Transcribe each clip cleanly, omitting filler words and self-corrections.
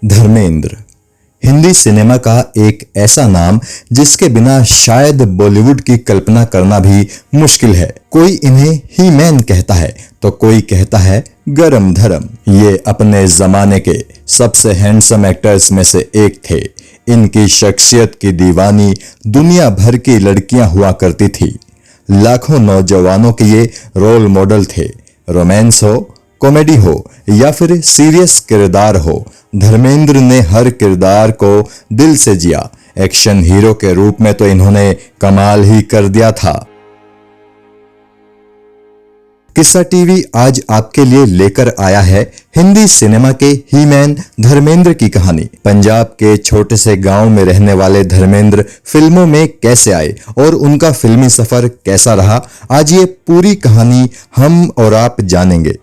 Dharmendra Hindi cinema का एक ऐसा नाम जिसके बिना शायद बॉलीवुड की कल्पना करना भी मुश्किल है। कोई इन्हें ही मैन कहता है तो कोई कहता है गरम धर्म। ये अपने जमाने के सबसे हैंडसम एक्टर्स में से एक थे। इनकी शख्सियत की दीवानी दुनिया भर की लड़कियां हुआ करती थी। लाखों नौजवानों के ये रोल मॉडल थे। रोमांस हो, कॉमेडी हो या फिर सीरियस किरदार हो, धर्मेंद्र ने हर किरदार को दिल से जिया। एक्शन हीरो के रूप में तो इन्होंने कमाल ही कर दिया था। किस्सा टीवी आज आपके लिए लेकर आया है हिंदी सिनेमा के ही मैन धर्मेंद्र की कहानी। पंजाब के छोटे से गांव में रहने वाले धर्मेंद्र फिल्मों में कैसे आए और उनका फिल्मी सफर कैसा रहा, आज ये पूरी कहानी हम और आप जानेंगे।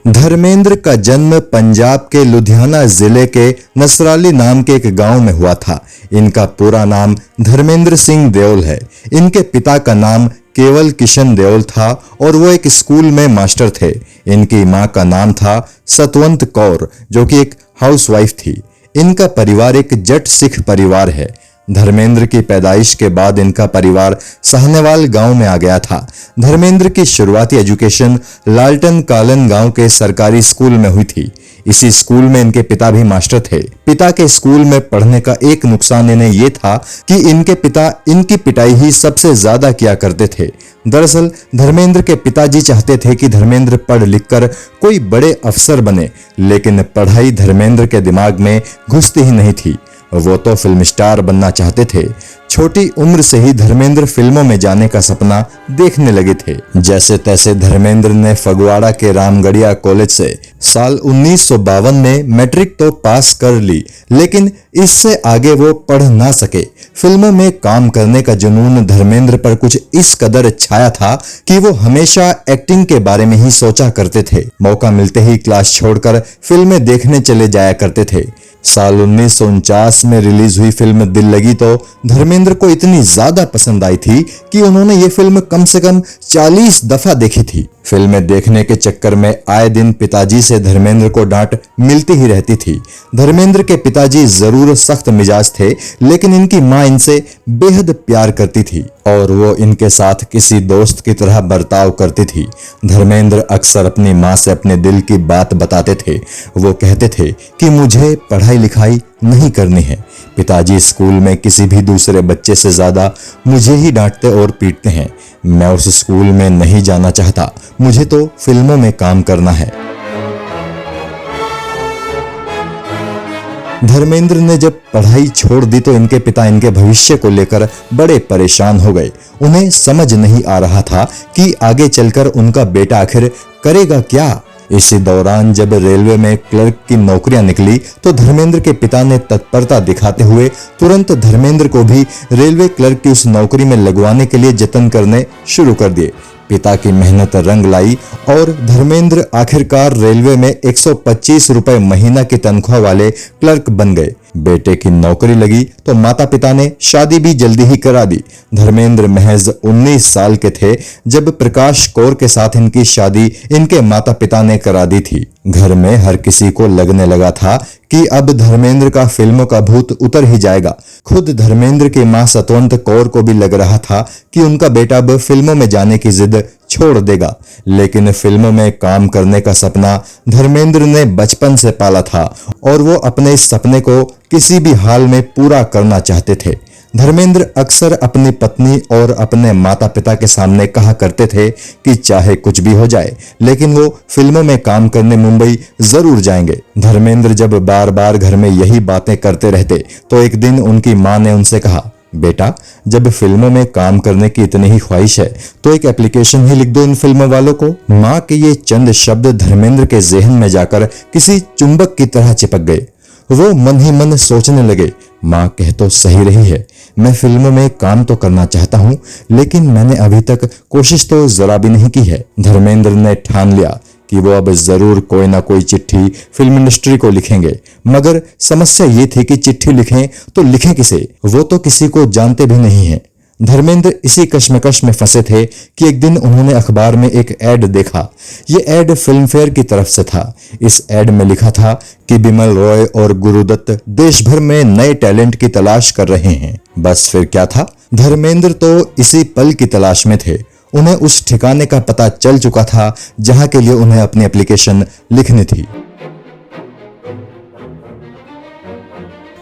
धर्मेंद्र का जन्म पंजाब के लुधियाना जिले के नसराली नाम के एक गांव में हुआ था। इनका पूरा नाम धर्मेंद्र सिंह देओल है। इनके पिता का नाम केवल किशन देओल था और वो एक स्कूल में मास्टर थे। इनकी मां का नाम था सतवंत कौर, जो कि एक हाउसवाइफ थी। इनका परिवार एक जट सिख परिवार है। धर्मेंद्र की पैदाइश के बाद इनका परिवार साहनेवाल गांव में आ गया था। धर्मेंद्र की शुरुआती एजुकेशन लालटन कालन गांव के सरकारी स्कूल में हुई थी। इसी स्कूल में इनके पिता भी मास्टर थे। पिता के स्कूल में पढ़ने का एक नुकसान इन्हें ये था कि इनके पिता इनकी पिटाई ही सबसे ज्यादा किया करते थे। दरअसल धर्मेंद्र के पिताजी चाहते थे कि धर्मेंद्र पढ़ लिखकर कोई बड़े अफसर बने, लेकिन पढ़ाई धर्मेंद्र के दिमाग में घुसती ही नहीं थी। वो तो फिल्म स्टार बनना चाहते थे। छोटी उम्र से ही धर्मेंद्र फिल्मों में जाने का सपना देखने लगे थे। जैसे तैसे धर्मेंद्र ने फगवाड़ा के रामगढ़िया कॉलेज से साल 1952 में मैट्रिक तो पास कर ली, लेकिन इससे आगे वो पढ़ ना सके। फिल्मों में काम करने का जुनून धर्मेंद्र पर कुछ इस कदर छाया था कि वो हमेशा एक्टिंग के बारे में ही सोचा करते थे। मौका मिलते ही क्लास छोड़कर फिल्में देखने चले जाया करते थे। साल 1949 में रिलीज हुई फिल्म दिल लगी तो धर्मेंद्र को इतनी ज्यादा पसंद आई थी कि उन्होंने ये फिल्म कम से कम 40 दफा देखी थी। फिल्में देखने के चक्कर में आए दिन पिताजी से धर्मेंद्र को डांट मिलती ही रहती थी। धर्मेंद्र के पिताजी जरूर सख्त मिजाज थे, लेकिन इनकी मां इनसे बेहद प्यार करती थी और वो इनके साथ किसी दोस्त की तरह बर्ताव करती थी। धर्मेंद्र अक्सर अपनी मां से अपने दिल की बात बताते थे। वो कहते थे कि मुझे पढ़ाई लिखाई नहीं करनी है। पिताजी स्कूल में किसी भी दूसरे बच्चे से ज्यादा मुझे ही डांटते और पीटते हैं। मैं उस स्कूल में नहीं जाना चाहता, मुझे तो फिल्मों में काम करना है। धर्मेंद्र ने जब पढ़ाई छोड़ दी तो इनके पिता इनके भविष्य को लेकर बड़े परेशान हो गए। उन्हें समझ नहीं आ रहा था कि आगे चलकर उनका बेटा आखिर करेगा क्या। इसी दौरान जब रेलवे में क्लर्क की नौकरियां निकली तो धर्मेंद्र के पिता ने तत्परता दिखाते हुए तुरंत धर्मेंद्र को भी रेलवे क्लर्क की उस नौकरी में लगवाने के लिए जतन करने शुरू कर दिए। पिता की मेहनत रंग लाई और धर्मेंद्र आखिरकार रेलवे में 125 रुपए महीना की तनख्वाह वाले क्लर्क बन गए। बेटे की नौकरी लगी तो माता पिता ने शादी भी जल्दी ही करा दी। धर्मेंद्र महज 19 साल के थे जब प्रकाश कौर के साथ इनकी शादी इनके माता पिता ने करा दी थी। घर में हर किसी को लगने लगा था कि अब धर्मेंद्र का फिल्मों का भूत उतर ही जाएगा। खुद धर्मेंद्र की मां सतवंत कौर को भी लग रहा था कि उनका बेटा अब फिल्मों में जाने की जिद छोड़ देगा, लेकिन फिल्मों में काम करने का सपना धर्मेंद्र ने बचपन से पाला था और वो अपने इस सपने को किसी भी हाल में पूरा करना चाहते थे। धर्मेंद्र अक्सर अपनी पत्नी और अपने माता पिता के सामने कहा करते थे कि चाहे कुछ भी हो जाए, लेकिन वो फिल्मों में काम करने मुंबई जरूर जाएंगे। धर्मेंद्र जब बार बार घर में यही बातें करते रहते तो एक दिन उनकी मां ने उनसे कहा, बेटा जब फिल्मों में काम करने की इतनी ही ख्वाहिश है तो एक एप्लीकेशन ही लिख दो इन फिल्मों वालों को। मां के ये चंद शब्द धर्मेंद्र के जहन में जाकर किसी चुंबक की तरह चिपक गए। वो मन ही मन सोचने लगे, मां कह तो सही रही है, मैं फिल्मों में काम तो करना चाहता हूं, लेकिन मैंने अभी तक कोशिश तो जरा भी नहीं की है। धर्मेंद्र ने ठान लिया कि वो अब जरूर कोई ना कोई चिट्ठी फिल्म इंडस्ट्री को लिखेंगे, मगर समस्या ये थी कि चिट्ठी लिखें तो लिखें किसे, वो तो किसी को जानते भी नहीं है। धर्मेंद्र इसी कश्मकश में फंसे थे कि एक दिन उन्होंने अखबार में एक ऐड देखा। ये ऐड फिल्म फेयर की तरफ से था। इस ऐड में लिखा था कि बिमल रॉय और गुरुदत्त देश भर में नए टैलेंट की तलाश कर रहे हैं। बस फिर क्या था, धर्मेंद्र तो इसी पल की तलाश में थे। उन्हें उस ठिकाने का पता चल चुका था जहां के लिए उन्हें अपनी एप्लीकेशन लिखनी थी।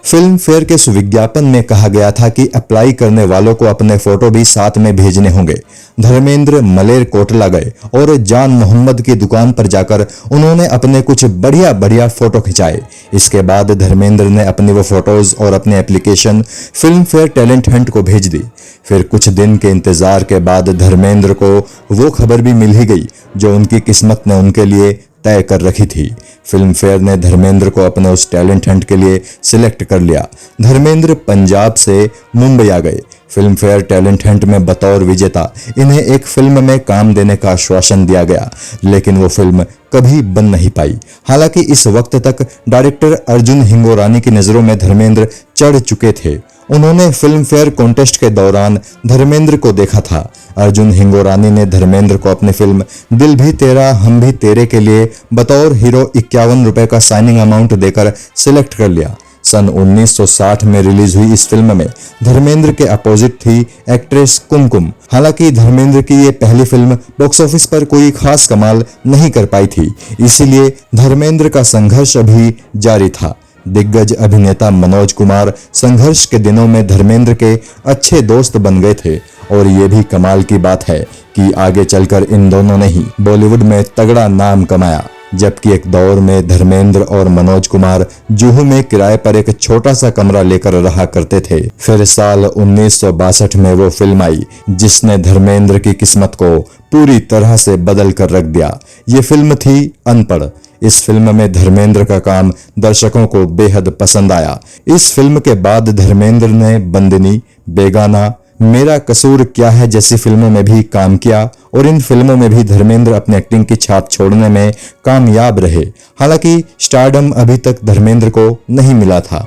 फिल्म फेयर के सुविज्ञापन में कहा गया था कि अप्लाई करने वालों को अपने फोटो भी साथ में भेजने होंगे। धर्मेंद्र मलेर कोटला गए और जान मोहम्मद की दुकान पर जाकर उन्होंने अपने कुछ बढ़िया बढ़िया फोटो खिंचाए। इसके बाद धर्मेंद्र ने अपनी वो फोटोज और अपनी application film fair talent Hunt को भेज दी। फिर कुछ दिन के इंतजार के बाद धर्मेंद्र को वो खबर भी मिल ही गई जो उनकी किस्मत ने उनके लिए तय कर रखी थी। फिल्म फेयर ने धर्मेंद्र को अपने उस टैलेंट हंट के लिए सिलेक्ट कर लिया। धर्मेंद्र पंजाब से मुंबई आ गए। फिल्म फेयर टैलेंट हंट में बतौर विजेता इन्हें एक फिल्म में काम देने का आश्वासन दिया गया, लेकिन वो फिल्म कभी बन नहीं पाई। हालांकि इस वक्त तक डायरेक्टर अर्जुन हिंगोरानी की नजरों में धर्मेंद्र चढ़ चुके थे। उन्होंने फिल्म फेयर कॉन्टेस्ट के दौरान धर्मेंद्र को देखा था। अर्जुन हिंगोरानी ने धर्मेंद्र को अपनी फिल्म दिल भी तेरा हम भी तेरे के लिए बतौर हीरो 51 रुपए का साइनिंग अमाउंट देकर सिलेक्ट कर लिया। सन 1960 में रिलीज हुई इस फिल्म में धर्मेंद्र के अपोजिट थी एक्ट्रेस कुमकुम। हालांकि धर्मेंद्र की ये पहली फिल्म बॉक्स ऑफिस पर कोई खास कमाल नहीं कर पाई थी, इसीलिए धर्मेंद्र का संघर्ष अभी जारी था। दिग्गज अभिनेता मनोज कुमार संघर्ष के दिनों में धर्मेंद्र के अच्छे दोस्त बन गए थे और ये भी कमाल की बात है कि आगे चलकर इन दोनों ने ही बॉलीवुड में तगड़ा नाम कमाया। जबकि एक दौर में धर्मेंद्र और मनोज कुमार जुहू में किराए पर एक छोटा सा कमरा लेकर रहा करते थे। फिर साल 1962 में वो फिल्म आई जिसने धर्मेंद्र की किस्मत को पूरी तरह से बदल कर रख दिया। ये फिल्म थी अनपढ़। इस फिल्म में धर्मेंद्र का काम दर्शकों को बेहद पसंद आया। इस फिल्म के बाद धर्मेंद्र ने बंदिनी, बेगाना, मेरा कसूर क्या है जैसी फिल्मों में भी काम किया और इन फिल्मों में भी धर्मेंद्र अपनी एक्टिंग की छाप छोड़ने में कामयाब रहे। हालांकि स्टारडम अभी तक धर्मेंद्र को नहीं मिला था।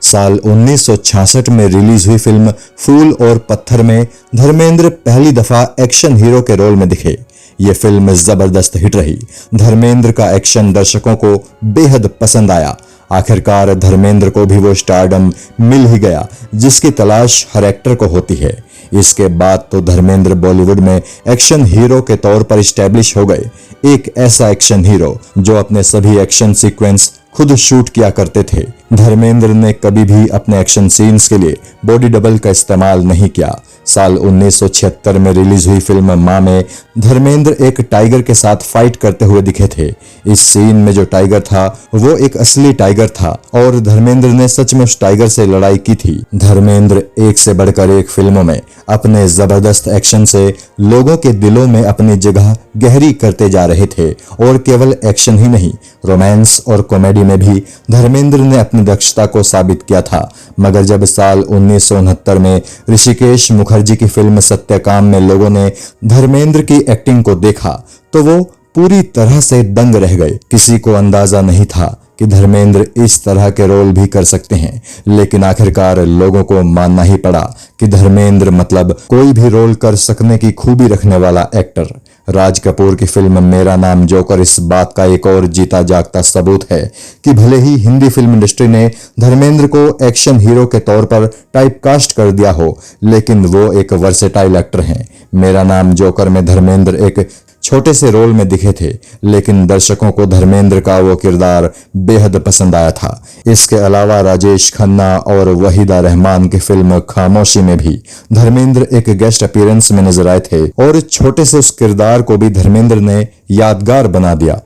साल 1966 में रिलीज हुई फिल्म फूल और पत्थर में धर्मेंद्र पहली दफा एक्शन हीरो के रोल में दिखे। ये फिल्म जबरदस्त हिट रही। धर्मेंद्र का एक्शन दर्शकों को बेहद पसंद आया। आखिरकार धर्मेंद्र को भी वो स्टारडम मिल ही गया जिसकी तलाश हर एक्टर को होती है। इसके बाद तो धर्मेंद्र बॉलीवुड में एक्शन हीरो के तौर पर इस्टेब्लिश हो गए। एक ऐसा एक्शन हीरो जो अपने सभी एक्शन सीक्वेंस खुद शूट किया करते थे। धर्मेंद्र ने कभी भी अपने एक्शन सीन्स के लिए बॉडी डबल का इस्तेमाल नहीं किया। साल 1976 में रिलीज हुई फिल्म मां में धर्मेंद्र एक टाइगर के साथ फाइट करते हुए दिखे थे। इस सीन में जो टाइगर था वो एक असली टाइगर था और धर्मेंद्र ने सच में उस टाइगर से लड़ाई की थी। धर्मेंद्र एक से बढ़कर एक फिल्मों में अपने जबरदस्त एक्शन से लोगों के दिलों में अपनी जगह गहरी करते जा रहे थे और केवल एक्शन ही नहीं, रोमांस और कॉमेडी में भी धर्मेंद्र ने अपनी दक्षता को साबित किया था। मगर जब साल 1969 में ऋषिकेश मुखर्जी की फिल्म सत्यकाम में लोगों ने धर्मेंद्र की एक्टिंग को देखा तो वो पूरी तरह से दंग रह गए। किसी को अंदाजा नहीं था कि धर्मेंद्र इस तरह के रोल भी कर सकते हैं, लेकिन आखिरकार लोगों को मानना ही पड़ा कि धर्मेंद्र मतलब कोई भी रोल कर सकने की खूबी रखने वाला एक्टर। राज कपूर की फिल्म मेरा नाम जोकर इस बात का एक और जीता जागता सबूत है कि भले ही हिंदी फिल्म इंडस्ट्री ने धर्मेंद्र को एक्शन हीरो के तौर पर टाइपकास्ट कर दिया हो, लेकिन वो एक वर्सेटाइल एक्टर हैं। मेरा नाम जोकर में धर्मेंद्र एक छोटे से रोल में दिखे थे, लेकिन दर्शकों को धर्मेंद्र का वो किरदार बेहद पसंद आया था। इसके अलावा राजेश खन्ना और वहीदा रहमान की फिल्म खामोशी में भी धर्मेंद्र एक गेस्ट अपीयरेंस में नजर आए थे और छोटे से उस किरदार को भी धर्मेंद्र ने यादगार बना दिया।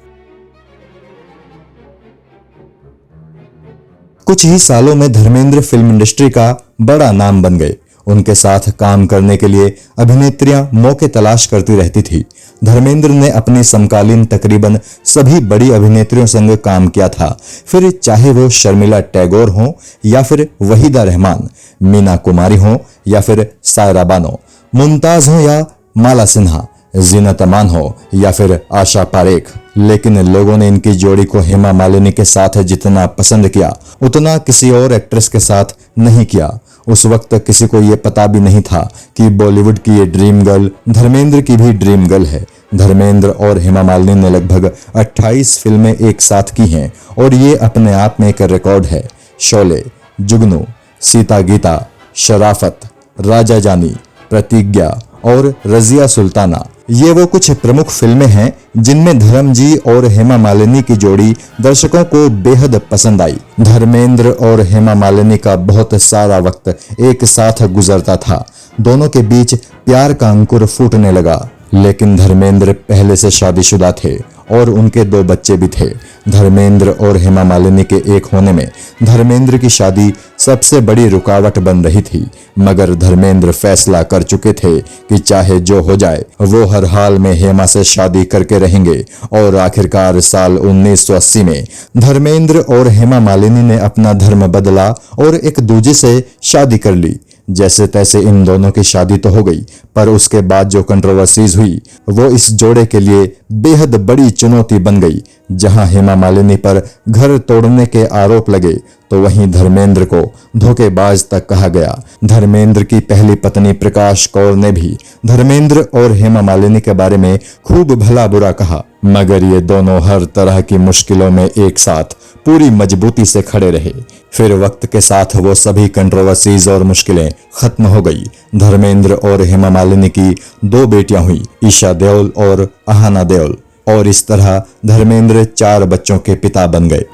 कुछ ही सालों में धर्मेंद्र फिल्म इंडस्ट्री का बड़ा नाम बन गए। उनके साथ काम करने के लिए अभिनेत्रियां मौके तलाश करती रहती थी। धर्मेंद्र ने अपनी समकालीन तकरीबन सभी बड़ी अभिनेत्रियों संग काम किया था, फिर चाहे वो शर्मिला टैगोर हो या फिर वहीदा रहमान, मीना कुमारी हो या फिर सायरा बानो, मुमताज हो या माला सिन्हा, जीनत अमान हो या फिर आशा पारेख। लेकिन लोगों ने इनकी जोड़ी को हेमा मालिनी के साथ जितना पसंद किया उतना किसी और एक्ट्रेस के साथ नहीं किया। उस वक्त किसी को ये पता भी नहीं था कि बॉलीवुड की ये ड्रीम गर्ल धर्मेंद्र की भी ड्रीम गर्ल है। धर्मेंद्र और हेमा मालिनी ने लगभग 28 फिल्में एक साथ की हैं और ये अपने आप में एक रिकॉर्ड है। शोले, जुगनू, सीता गीता, शराफत, राजा जानी, प्रतिज्ञा और रजिया सुल्ताना, ये वो कुछ प्रमुख फिल्में हैं जिनमें धर्मजी और हेमा मालिनी की जोड़ी दर्शकों को बेहद पसंद आई। धर्मेंद्र और हेमा मालिनी का बहुत सारा वक्त एक साथ गुजरता था। दोनों के बीच प्यार का अंकुर फूटने लगा। लेकिन धर्मेंद्र पहले से शादीशुदा थे और उनके 2 बच्चे भी थे। धर्मेंद्र और हेमा मालिनी के एक होने में धर्मेंद्र की शादी सबसे बड़ी रुकावट बन रही थी, मगर धर्मेंद्र फैसला कर चुके थे कि चाहे जो हो जाए वो हर हाल में हेमा से शादी करके रहेंगे। और आखिरकार साल 1980 में धर्मेंद्र और हेमा मालिनी ने अपना धर्म बदला और एक दूजे से शादी कर ली। जैसे तैसे इन दोनों की शादी तो हो गई, पर उसके बाद जो कंट्रोवर्सीज हुई वो इस जोड़े के लिए बेहद बड़ी चुनौती बन गई। जहां हेमा मालिनी पर घर तोड़ने के आरोप लगे तो वहीं धर्मेंद्र को धोखेबाज तक कहा गया। धर्मेंद्र की पहली पत्नी प्रकाश कौर ने भी धर्मेंद्र और हेमा मालिनी के बारे में खूब भला बुरा कहा, मगर ये दोनों हर तरह की मुश्किलों में एक साथ पूरी मजबूती से खड़े रहे। फिर वक्त के साथ वो सभी कंट्रोवर्सीज और मुश्किलें खत्म हो गई। धर्मेंद्र और हेमा मालिनी की 2 बेटियां हुई, ईशा देओल और अहाना देओल, और इस तरह धर्मेंद्र 4 बच्चों के पिता बन गए।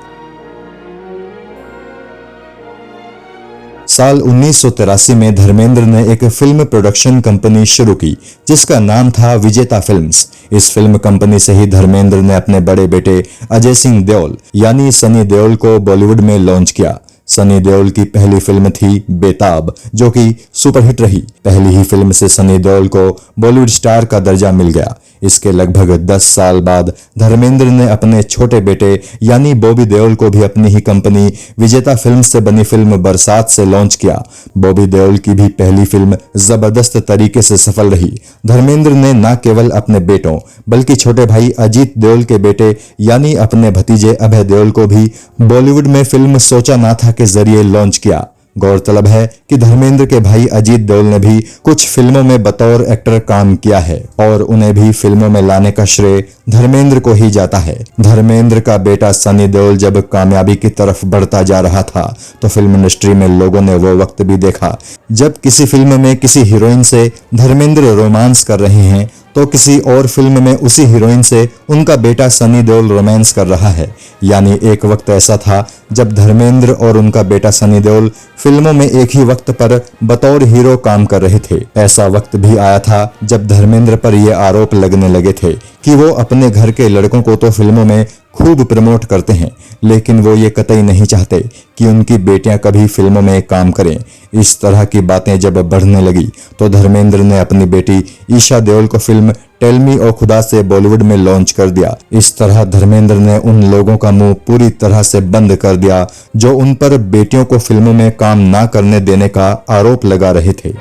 साल 1983 में धर्मेंद्र ने एक फिल्म प्रोडक्शन कंपनी शुरू की जिसका नाम था विजेता फिल्म्स। इस फिल्म कंपनी से ही धर्मेंद्र ने अपने बड़े बेटे अजय सिंह देओल यानी सनी देओल को बॉलीवुड में लॉन्च किया। सनी देओल की पहली फिल्म थी बेताब, जो कि सुपरहिट रही। पहली ही फिल्म से सनी देओल को बॉलीवुड स्टार का दर्जा मिल गया। इसके लगभग 10 साल बाद धर्मेंद्र ने अपने छोटे बेटे यानी बॉबी देओल को भी अपनी ही कंपनी विजेता फिल्म्स से बनी फिल्म बरसात से लॉन्च किया। बॉबी देओल की भी पहली फिल्म जबरदस्त तरीके से सफल रही। धर्मेंद्र ने न केवल अपने बेटों बल्कि छोटे भाई अजीत देओल के बेटे यानी अपने भतीजे अभय देओल को भी बॉलीवुड में फिल्म सोचा ना था के जरिए लॉन्च किया। गौरतलब है कि धर्मेंद्र के भाई अजीत देओल ने भी कुछ फिल्मों में बतौर एक्टर काम किया है और उन्हें भी फिल्मों में लाने का श्रेय धर्मेंद्र को ही जाता है। धर्मेंद्र का बेटा सनी देओल जब कामयाबी की तरफ बढ़ता जा रहा था तो फिल्म इंडस्ट्री में लोगों ने वो वक्त भी देखा जब किसी फिल्म में किसी हीरोइन से धर्मेंद्र रोमांस कर रहे हैं तो किसी और फिल्म में उसी हीरोइन से उनका बेटा सनी देओल रोमांस कर रहा है। यानी एक वक्त ऐसा था जब धर्मेंद्र और उनका बेटा सनी देओल फिल्मों में एक ही वक्त पर बतौर हीरो काम कर रहे थे। ऐसा वक्त भी आया था जब धर्मेंद्र पर यह आरोप लगने लगे थे कि वो अपने घर के लड़कों को तो फिल्मों में खूब प्रमोट करते हैं, लेकिन वो ये कतई नहीं चाहते कि उनकी बेटियां कभी फिल्मों में काम करें। इस तरह की बातें जब बढ़ने लगी तो धर्मेंद्र ने अपनी बेटी ईशा देओल को फिल्म टेल मी ओ खुदा से बॉलीवुड में लॉन्च कर दिया। इस तरह धर्मेंद्र ने उन लोगों का मुंह पूरी तरह से बंद कर दिया जो उन पर बेटियों को फिल्मों में काम ना करने देने का आरोप लगा रहे थे।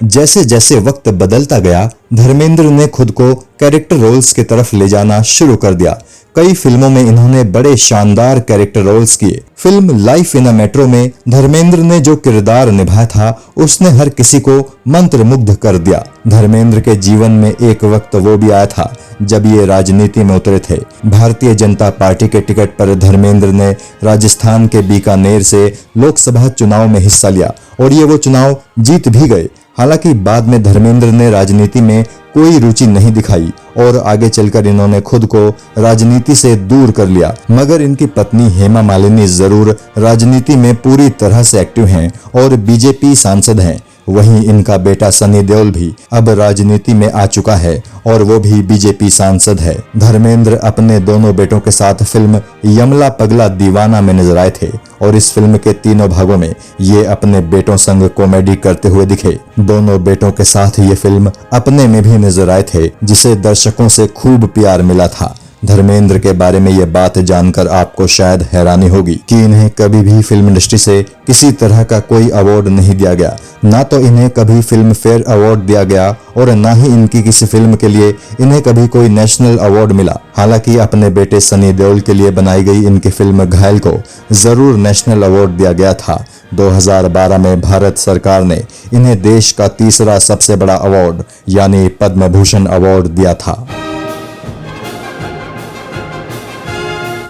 जैसे जैसे वक्त बदलता गया धर्मेंद्र ने खुद को कैरेक्टर रोल्स की तरफ ले जाना शुरू कर दिया। कई फिल्मों में इन्होंने बड़े शानदार कैरेक्टर रोल्स किए। Film life in a metro में धर्मेंद्र ने जो किरदार निभाया था उसने हर किसी को मंत्रमुग्ध कर दिया। धर्मेंद्र के जीवन में एक वक्त वो भी आया था जब ये राजनीति में उतरे थे। भारतीय जनता पार्टी के टिकट पर धर्मेंद्र ने राजस्थान के बीकानेर से लोकसभा चुनाव में हिस्सा लिया और ये वो चुनाव जीत भी गए। हालांकि बाद में धर्मेंद्र ने राजनीति में कोई रुचि नहीं दिखाई और आगे चलकर इन्होंने खुद को राजनीति से दूर कर लिया। मगर इनकी पत्नी हेमा मालिनी जरूर राजनीति में पूरी तरह से एक्टिव हैं और बीजेपी सांसद हैं। वहीं इनका बेटा सनी देओल भी अब राजनीति में आ चुका है और वो भी बीजेपी सांसद है। धर्मेंद्र अपने दोनों बेटों के साथ फिल्म यमला पगला दीवाना में नजर आए थे और इस फिल्म के तीनों भागों में ये अपने बेटों संग कॉमेडी करते हुए दिखे। दोनों बेटों के साथ ये फिल्म अपने में भी नजर आए थे जिसे दर्शकों से खूब प्यार मिला था। धर्मेंद्र के बारे में ये बात जानकर आपको शायद हैरानी होगी कि इन्हें कभी भी फिल्म इंडस्ट्री से किसी तरह का कोई अवार्ड नहीं दिया गया। ना तो इन्हें कभी फिल्म फेयर अवार्ड दिया गया और ना ही इनकी किसी फिल्म के लिए इन्हें कभी कोई नेशनल अवार्ड मिला। हालांकि अपने बेटे सनी देओल के लिए बनाई गई इनकी फिल्म घायल को जरूर नेशनल अवार्ड दिया गया था। 2012 में भारत सरकार ने इन्हें देश का तीसरा सबसे बड़ा अवार्ड यानी पद्म भूषण अवार्ड दिया था।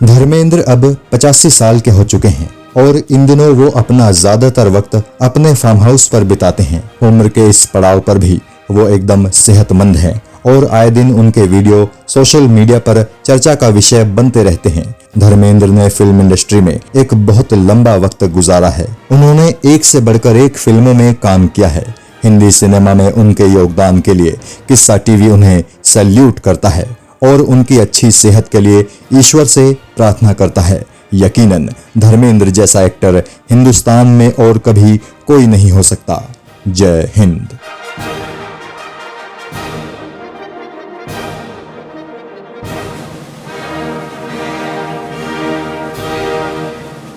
धर्मेंद्र अब 85 साल के हो चुके हैं और इन दिनों वो अपना ज्यादातर वक्त अपने फार्म हाउस पर बिताते हैं। उम्र के इस पड़ाव पर भी वो एकदम सेहतमंद हैं और आए दिन उनके वीडियो सोशल मीडिया पर चर्चा का विषय बनते रहते हैं। धर्मेंद्र ने फिल्म इंडस्ट्री में एक बहुत लंबा वक्त गुजारा है। उन्होंने एक से बढ़कर एक फिल्मों में काम किया है। हिंदी सिनेमा में उनके योगदान के लिए किस्सा टीवी उन्हें सैल्यूट करता है और उनकी अच्छी सेहत के लिए ईश्वर से प्रार्थना करता है। यकीनन धर्मेंद्र जैसा एक्टर हिंदुस्तान में और कभी कोई नहीं हो सकता। जय हिंद।